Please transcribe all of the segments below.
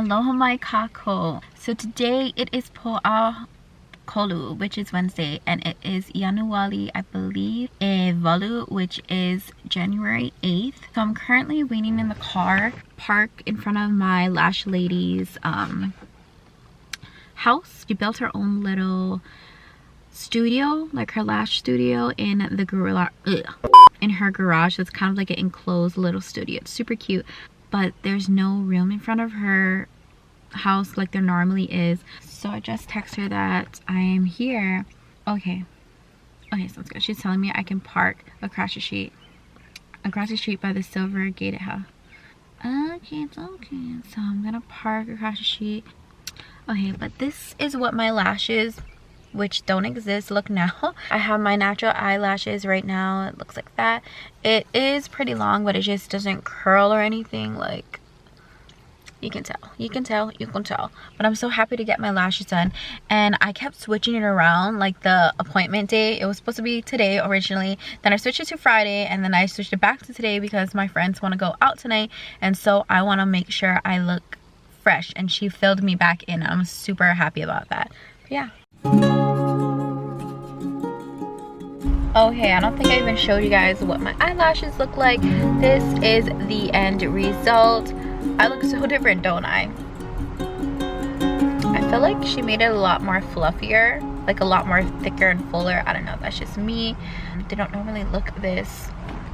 Aloha Mai Kākou. So today it is Po'a Kolu, which is Wednesday, and it is Ianuali, I believe, Valu, which is January 8th. So I'm currently waiting in the car, parked in front of my Lash lady's house. She built her own little studio, like her lash studio, in the garage, in her garage. So it's kind of like an enclosed little studio. It's super cute, but there's no room in front of her house like there normally is. So I just text her that I am here. Okay, sounds good. She's telling me I can park across the street by the silver gated house. Okay, it's okay. So I'm gonna park across the street. Okay, but this is what my lashes, which don't exist, look now. I have my natural eyelashes right now. It looks like that. It is pretty long, but it just doesn't curl or anything. Like, you can tell. But I'm so happy to get my lashes done, and I kept switching it around. Like the appointment day, it was supposed to be today originally, then I switched it to Friday, and then I switched it back to today because my friends want to go out tonight, and so I want to make sure I look fresh, and she filled me back in. I'm super happy about that. But yeah. Okay, I don't think I even showed you guys what my eyelashes look like. This is the end result. I look so different, don't I? I feel like she made it a lot more fluffier, like a lot more thicker and fuller. I don't know, that's just me. They don't normally look this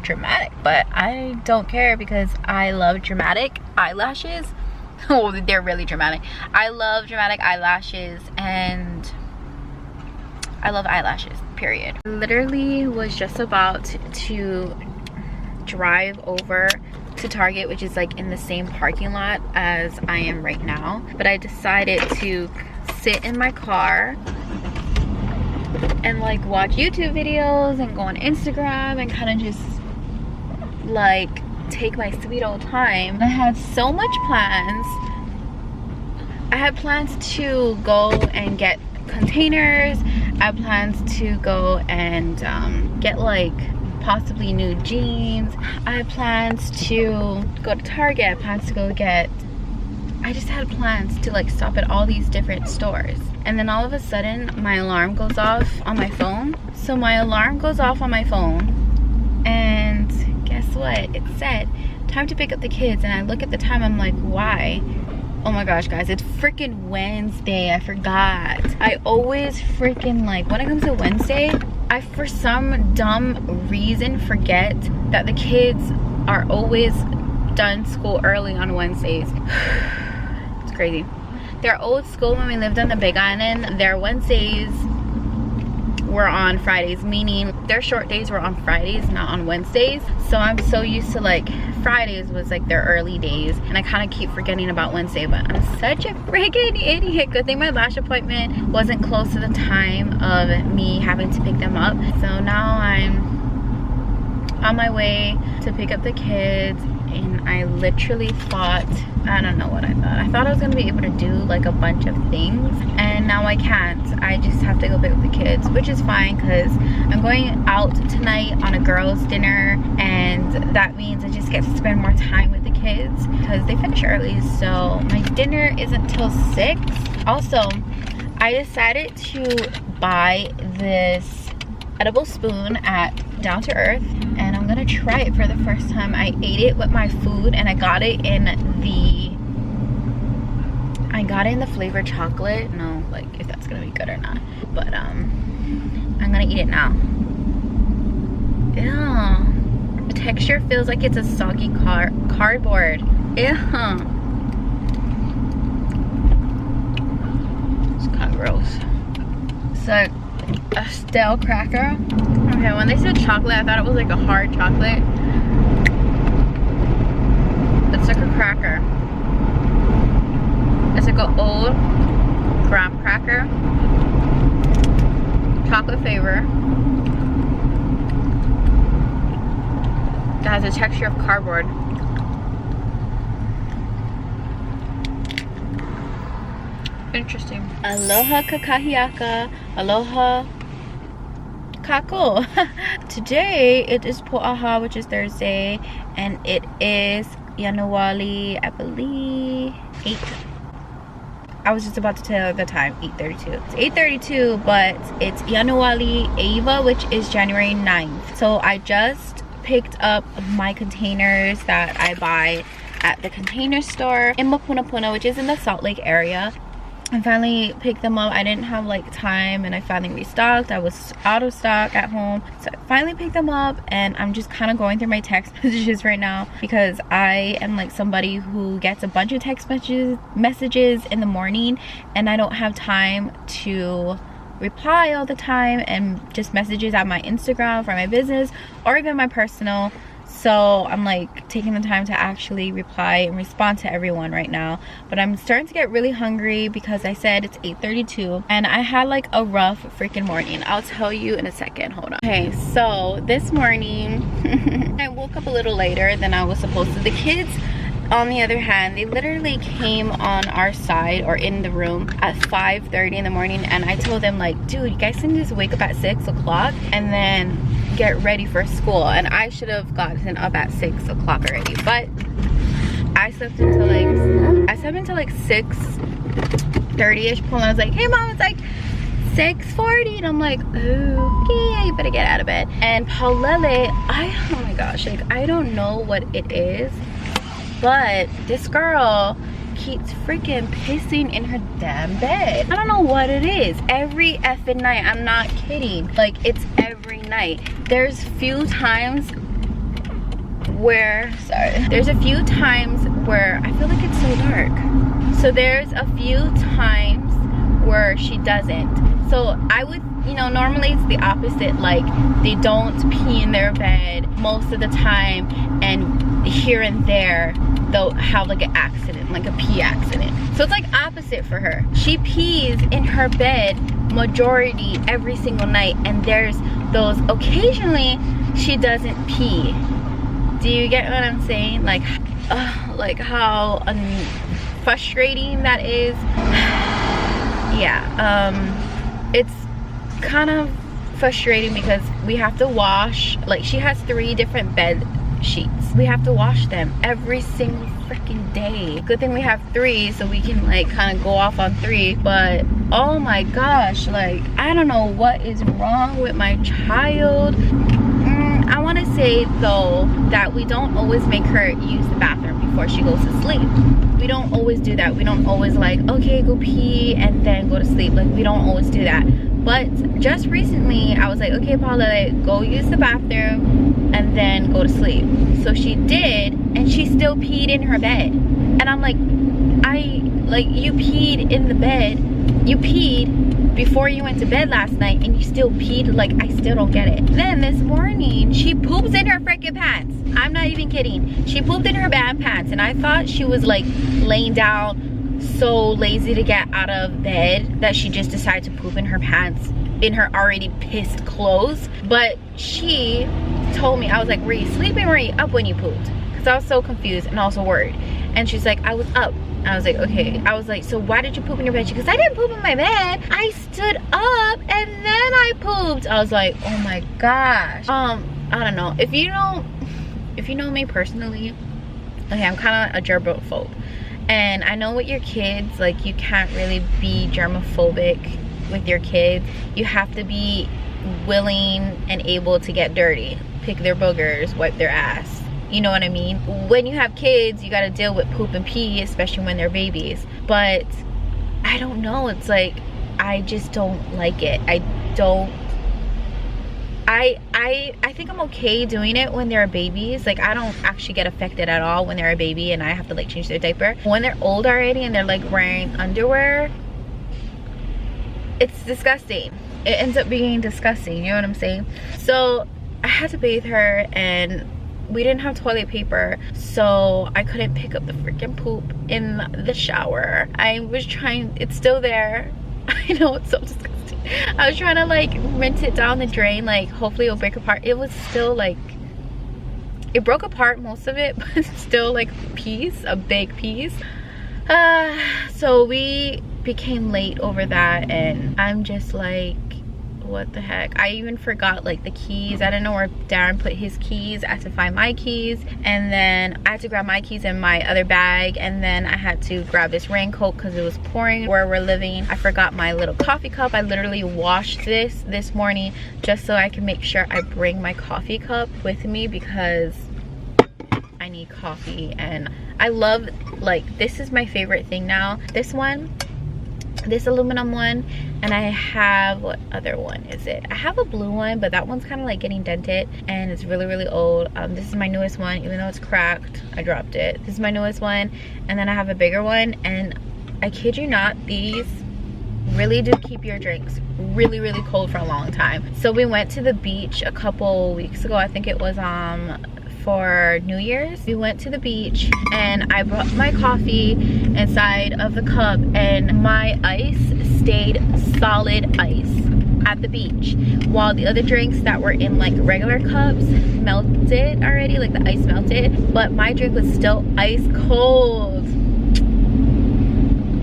dramatic, but I don't care because I love dramatic eyelashes. Oh, they're really dramatic. I love dramatic eyelashes, and I love eyelashes, period. I literally was just about to drive over to Target, which is like in the same parking lot as I am right now, but I decided to sit in my car and like watch YouTube videos and go on Instagram and kind of just like take my sweet old time. I had so much plans. I had plans to go and get containers. I had plans to go and get like possibly new jeans. I had plans to go to Target. I had plans to go get, I just had plans to like stop at all these different stores. And then all of a sudden my alarm goes off on my phone. So my alarm goes off on my phone, and guess what? It said time to pick up the kids, and I look at the time, I'm like, why? Oh my gosh, guys, it's freaking Wednesday. I forgot. I always freaking, like, when it comes to Wednesday, I for some dumb reason forget that the kids are always done school early on Wednesdays. It's crazy. Their old school, when we lived on the Big Island, their Wednesdays were on Fridays, meaning their short days were on Fridays, not on Wednesdays. So I'm so used to like Fridays was like their early days, and I kind of keep forgetting about Wednesday, but I'm such a freaking idiot. Good thing my lash appointment wasn't close to the time of me having to pick them up. So now I'm on my way to pick up the kids, and I literally thought, I don't know what I thought. I thought I was gonna be able to do like a bunch of things, and now I can't. I just have to go pick up the kids, which is fine because I'm going out tonight on a girls' dinner, and that means I just get to spend more time with the kids because they finish early. So my dinner isn't till 6. Also, I decided to buy this edible spoon at Down to Earth, and I'm gonna try it for the first time. I ate it with my food, and I got it in the flavored chocolate. No, like if that's gonna be good or not, but I'm gonna eat it now. Ew. The texture feels like it's a soggy cardboard. Ew. It's kind of gross. So a stale cracker. Okay, when they said chocolate, I thought it was like a hard chocolate. It's like a cracker. It's like an old graham cracker, chocolate flavor, that has a texture of cardboard. Interesting. Aloha kakahiaka, aloha Kākou. Today it is Po'aha, which is Thursday, and it is Ianuali, I believe, 8th. I was just about to tell the time, 8:32. It's 8:32, but it's Ianuali Eva, which is January 9th. So I just picked up my containers that I buy at the container store in Mapunapuna, which is in the Salt Lake area. I finally picked them up. I didn't have like time, and I finally restocked. I was out of stock at home, so I finally picked them up, and I'm just kind of going through my text messages right now because I am like somebody who gets a bunch of text messages in the morning, and I don't have time to reply all the time, and just messages on my Instagram for my business or even my personal. So I'm like taking the time to actually reply and respond to everyone right now. But I'm starting to get really hungry because I said it's 8:32 and I had like a rough freaking morning. I'll tell you in a second. Hold on. Okay, so this morning I woke up a little later than I was supposed to. The kids, on the other hand, they literally came on our side or in the room at 5:30 in the morning, and I told them like, dude, you guys need to just wake up at 6 o'clock and then get ready for school. And I should have gotten up at 6 o'clock already, but I slept until like 6:30ish. And I was like, hey mom, it's like 6:40, and I'm like, okay, you better get out of bed. And Paulele, oh my gosh, like I don't know what it is, but this girl keeps freaking pissing in her damn bed. I don't know what it is. Every effing night, I'm not kidding. Like, it's every night. There's a few times where I feel like it's so dark. So there's a few times where she doesn't. So I would, you know, normally it's the opposite. Like, they don't pee in their bed most of the time, and here and there they'll have like an accident, like a pee accident. So it's like opposite for her. She pees in her bed majority every single night, and there's those occasionally she doesn't pee. Do you get what I'm saying? Like how frustrating that is. Yeah, it's kind of frustrating because we have to wash, like she has 3 different bed sheets. We have to wash them every single freaking day. Good thing we have 3, so we can like kind of go off on 3, but oh my gosh, like I don't know what is wrong with my child. I want to say though that we don't always make her use the bathroom before she goes to sleep. We don't always do that. We don't always like, okay, go pee and then go to sleep. Like, we don't always do that. But just recently I was like, okay Paula, go use the bathroom and then go to sleep. So she did, and she still peed in her bed. And I'm like, you peed in the bed. You peed before you went to bed last night, and you still peed. Like, I still don't get it. Then this morning she poops in her freaking pants. I'm not even kidding. She pooped in her bad pants, and I thought she was like laying down so lazy to get out of bed that she just decided to poop in her pants in her already pissed clothes. But she told me, I was like, were you sleeping or were you up when you pooped? Because I was so confused and also worried. And she's like, I was up. I was like, okay. I was like, so why did you poop in your bed? She goes, I didn't poop in my bed. I stood up and then I pooped. I was like, oh my gosh. I don't know. If you know me personally, okay, I'm kind of a germaphobe. And I know with your kids, like, you can't really be germophobic with your kids. You have to be willing and able to get dirty, pick their boogers, wipe their ass. You know what I mean? When you have kids, you got to deal with poop and pee, especially when they're babies. But I don't know, it's like, I just don't like it. I think I'm okay doing it when they're babies. Like, I don't actually get affected at all when they're a baby and I have to like change their diaper. When they're old already and they're like wearing underwear, it's disgusting. It ends up being disgusting, you know what I'm saying? So I had to bathe her, and we didn't have toilet paper, so I couldn't pick up the freaking poop in the shower. I was trying, it's still there. I know, it's so disgusting. I was trying to like rinse it down the drain, like hopefully it'll break apart. It was still like, it broke apart most of it, but it's still like a big piece. So we became late over that, and I'm just like, what the heck, I even forgot like the keys. I didn't know where Daryn put his keys. I had to find my keys, and then I had to grab my keys in my other bag, and then I had to grab this raincoat because it was pouring where we're living. I forgot my little coffee cup. I literally washed this morning just so I can make sure I bring my coffee cup with me because I need coffee. And I love, like, this is my favorite thing now. This one, this aluminum one, and I have, what other one is it? I have a blue one, but that one's kind of like getting dented and it's really old. This is my newest one, even though it's cracked. I dropped it. This is my newest one, and then I have a bigger one, and I kid you not, these really do keep your drinks really cold for a long time. So we went to the beach a couple weeks ago. I think it was for New Year's. We went to the beach and I brought my coffee inside of the cup, and my ice stayed solid ice at the beach, while the other drinks that were in like regular cups melted already, like the ice melted, but my drink was still ice cold.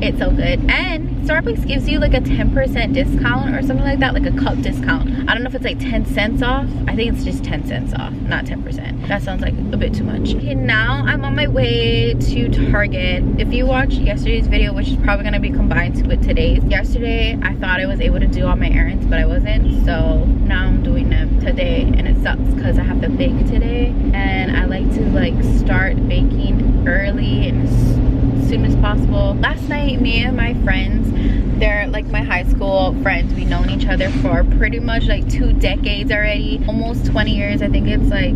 It's so good. And Starbucks gives you like a 10% discount or something like that, like a cup discount. I don't know if it's like 10 cents off. I think it's just 10 cents off, not 10%. That sounds like a bit too much. Okay, now I'm on my way to Target. If you watched yesterday's video, which is probably gonna be combined with today's. Yesterday, I thought I was able to do all my errands, but I wasn't. So now I'm doing them today, and it sucks because I have to bake today. And I like to like start baking early and as soon as possible. Last night, me and my friends, they're like my high school friends, we've known each other for pretty much like 2 decades already, almost 20 years. I think it's like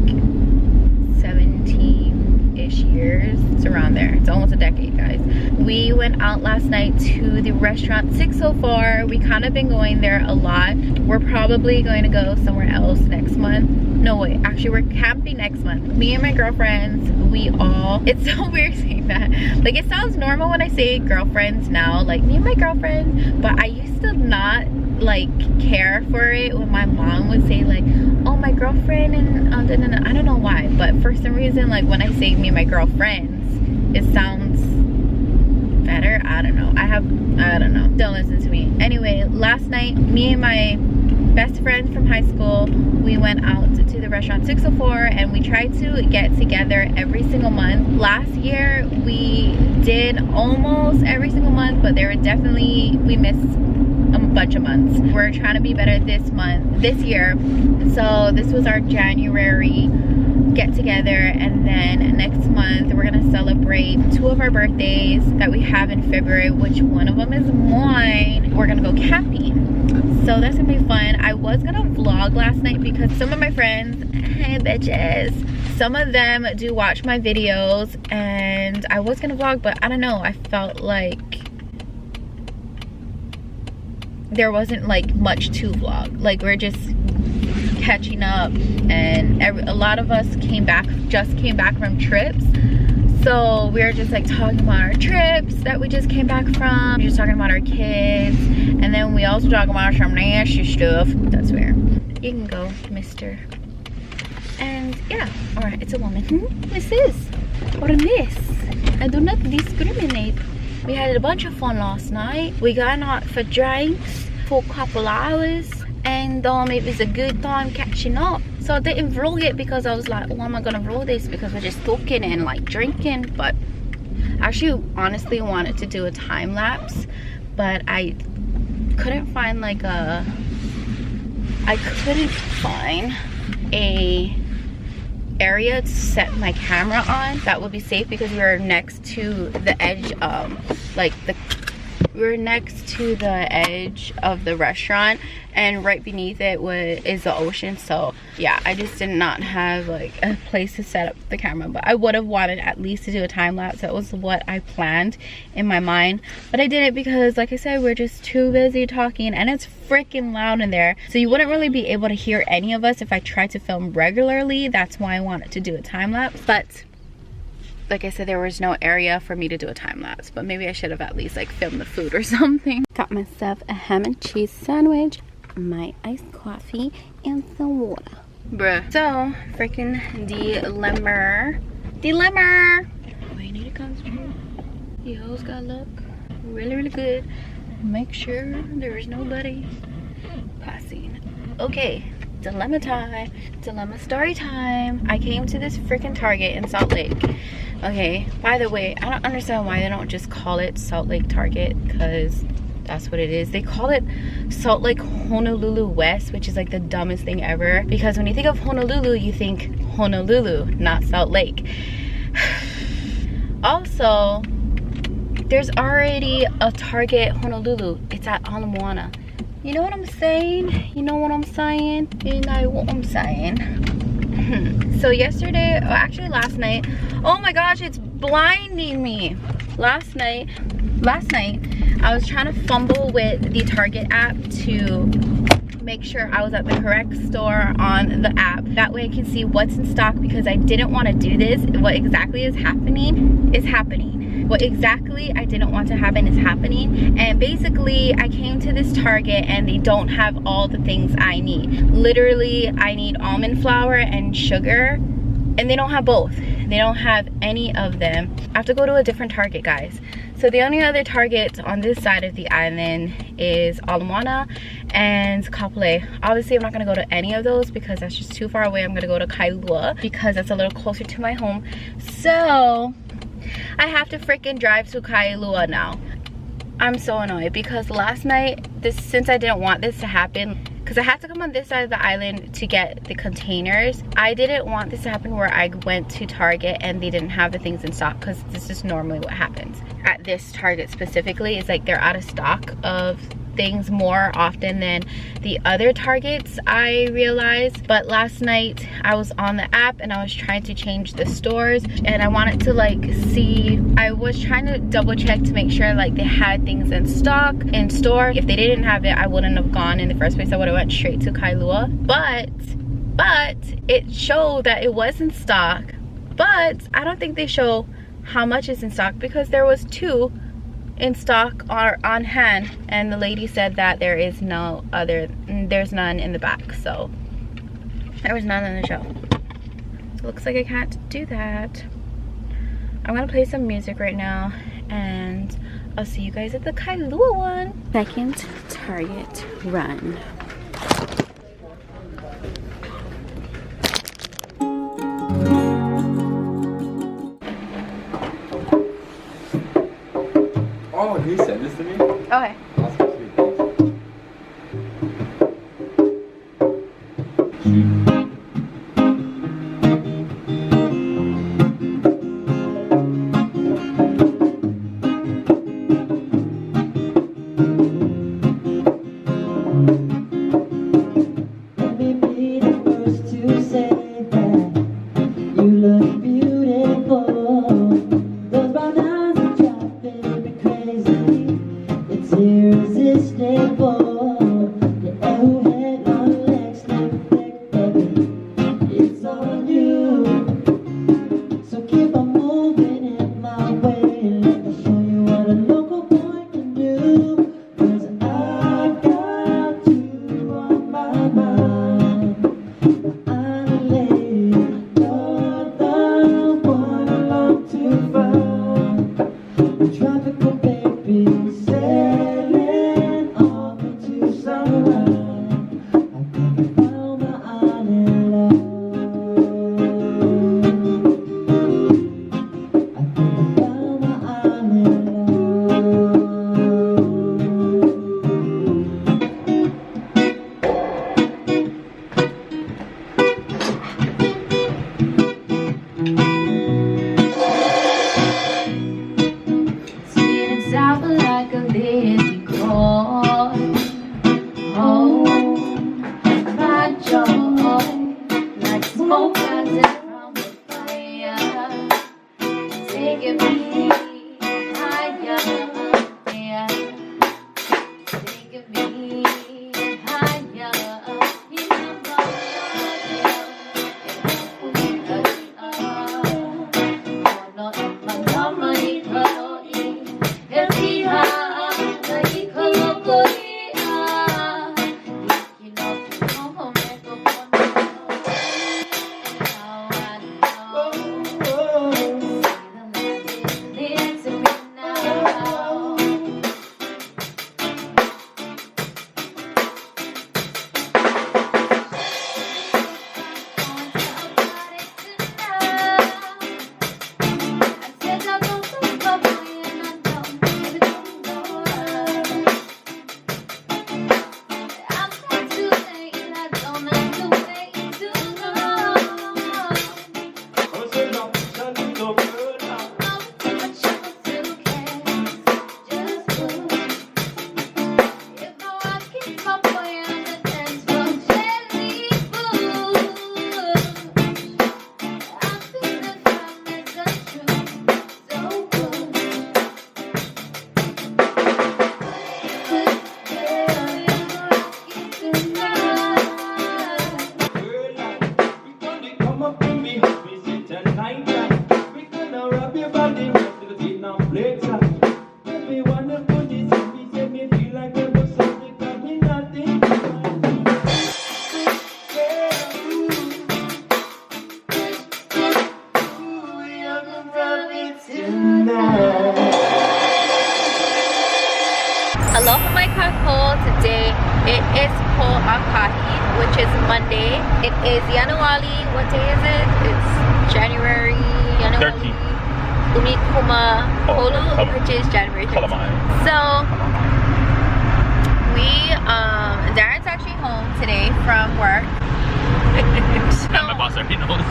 17-ish years. It's around there. It's almost a decade, guys. We went out last night to the restaurant 604. We kind of been going there a lot. We're probably going to go somewhere else next month. No, wait, actually we're camping next month. Me and my girlfriends, we all, it's so weird saying that. Like, it sounds normal when I say girlfriends now, like me and my girlfriends, but I used to not like care for it when my mom would say like, oh, my girlfriend, and I don't know why, but for some reason, like when I say me and my girlfriends, it sounds better. I don't know. I don't know. Don't listen to me. Anyway, last night, me and my best friend from high school, we went out to the restaurant 604, and we tried to get together every single month. Last year we did almost every single month, but there were definitely, we missed a bunch of months. We're trying to be better this year. So this was our January get together, and then next month we're gonna celebrate 2 of our birthdays that we have in February, which one of them is mine. We're gonna go camping. So that's gonna be fun. I was gonna vlog last night because some of my friends, hey bitches, some of them do watch my videos, and I was gonna vlog, but I don't know, I felt like there wasn't like much to vlog. Like, we're just catching up, and a lot of us just came back from trips. So we were just like talking about our trips that we just came back from, just talking about our kids, and then we also talk about some nasty stuff. That's where you can go, mister. And yeah, all right, it's a woman. This is, or miss. I do not discriminate. We had a bunch of fun last night. We got out for drinks for a couple hours, and it was a good time catching up. So I didn't vlog it because I was like, oh, am I gonna vlog this because we're just talking and like drinking? But I actually honestly wanted to do a time lapse, but I couldn't find like a area to set my camera on that would be safe, because we were next to the edge, we were next to the edge of the restaurant, and right beneath it is the ocean. So yeah, I just did not have like a place to set up the camera, but I would have wanted at least to do a time lapse. That was what I planned in my mind, but I didn't because, like I said, we're just too busy talking, and it's freaking loud in there, so you wouldn't really be able to hear any of us if I tried to film regularly. That's why I wanted to do a time lapse, but like I said, there was no area for me to do a time lapse, but maybe I should have at least like filmed the food or something. Got myself a ham and cheese sandwich, my iced coffee, and some water. Bruh. So, freaking dilemma. We need to concentrate. The hoes got luck. Really good. Make sure there is nobody passing okay, dilemma time, dilemma story time. I came to this freaking Target in Salt Lake. Okay, by the way, I don't understand why they don't just call it Salt Lake Target, because that's what it is. They call it Salt Lake Honolulu West, which is like the dumbest thing ever, because when you think of Honolulu, you think Honolulu, not Salt Lake. Also, there's already a Target Honolulu. It's at Ala Moana. You know what I'm saying? You know what I'm saying? You know what I'm saying? So yesterday, or actually last night, oh my gosh, it's blinding me. Last night, I was trying to fumble with the Target app to make sure I was at the correct store on the app. That way I can see what's in stock, because I didn't want to do this. What exactly is happening is happening. What exactly I didn't want to happen is happening. And basically I came to this Target and they don't have all the things I need. Literally, I need almond flour and sugar, and they don't have both. They don't have any of them. I have to go to a different Target, guys. So the only other Target on this side of the island is Ala Moana and Kapolei. Obviously, I'm not gonna go to any of those because that's just too far away. I'm gonna go to Kailua because that's a little closer to my home. So I have to freaking drive to Kailua now. I'm so annoyed because last night, since I didn't want this to happen, because I had to come on this side of the island to get the containers, I didn't want this to happen where I went to Target and they didn't have the things in stock, because this is normally what happens at this Target specifically. It's like they're out of stock of things more often than the other Targets, I realized. But last night I was on the app and I was trying to change the stores, and I wanted to like see, I was trying to double check to make sure like they had things in stock in store. If they didn't have it, I wouldn't have gone in the first place. I would have went straight to Kailua. But it showed that it was in stock, but I don't think they show how much is in stock, because there was 2 in stock or on hand, and the lady said that there's none in the back. So there was none in the show. So it looks like I can't do that. I'm gonna play some music right now and I'll see you guys at the Kailua one. Second Target run. Oh, he sent this to me? Okay. Kākou today. It is Akahi, which is Monday. It is Ianuali. What day is it? It's January 13th. Unikuma Holo, which is January 13th. So we Daryn's actually home today from work. So, my boss already knows.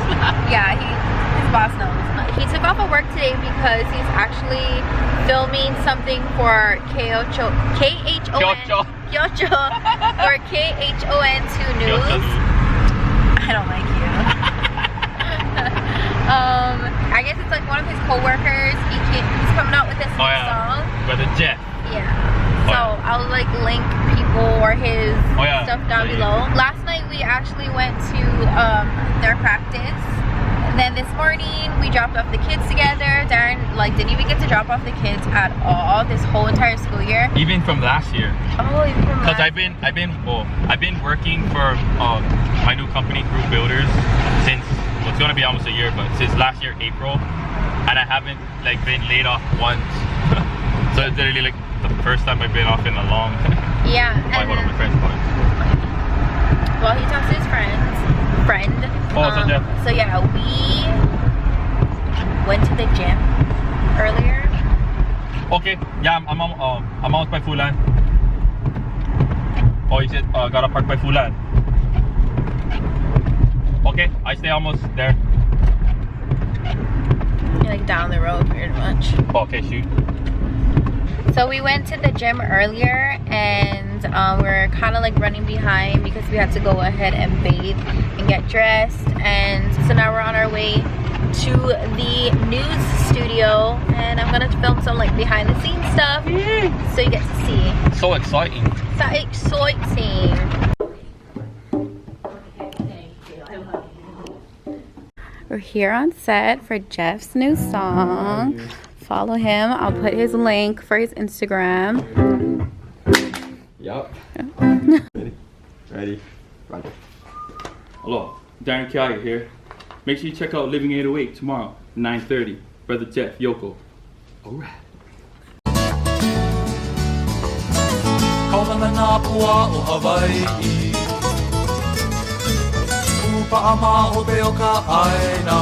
Yeah, his boss knows. He took off of work today because he's actually filming something for KeahiOhana for KeahiOhana 2 News. I don't like you. I guess it's like one of his co-workers. He's coming out with this new song. With a jet. Yeah. So I'll like link people or his stuff down below. Last night we actually went to their practice. And then this morning we dropped off the kids together. Daryn like didn't even get to drop off the kids at all this whole entire school year. Even from last year. Oh, even from last year. Because I've been working for my new company, Group Builders, since it's gonna be almost a year, but since last year April, and I haven't like been laid off once. So it's literally like the first time I've been off in a long. Yeah. One of my friends. Well, he talks to his friend. So yeah, we went to the gym earlier. Okay, yeah, I'm out by Fulan. Oh, he said gotta park by Fulan. Okay, I stay almost there. You're like down the road pretty much. Okay, shoot. So we went to the gym earlier and we're kind of like running behind because we had to go ahead and bathe and get dressed. And so now we're on our way to the news studio and I'm gonna film some like behind the scenes stuff so you get to see. So exciting. So exciting. We're here on set for Jeff's new song. Follow him. I'll put his link for his Instagram. Yup. Ready. Run. Aloha, Daryn Keahi here. Make sure you check out Living 808 tomorrow, 9:30. Brother Jeff, Yoko. Alright. Kaulana nā pua o Hawaii Upa ama o te o ka aina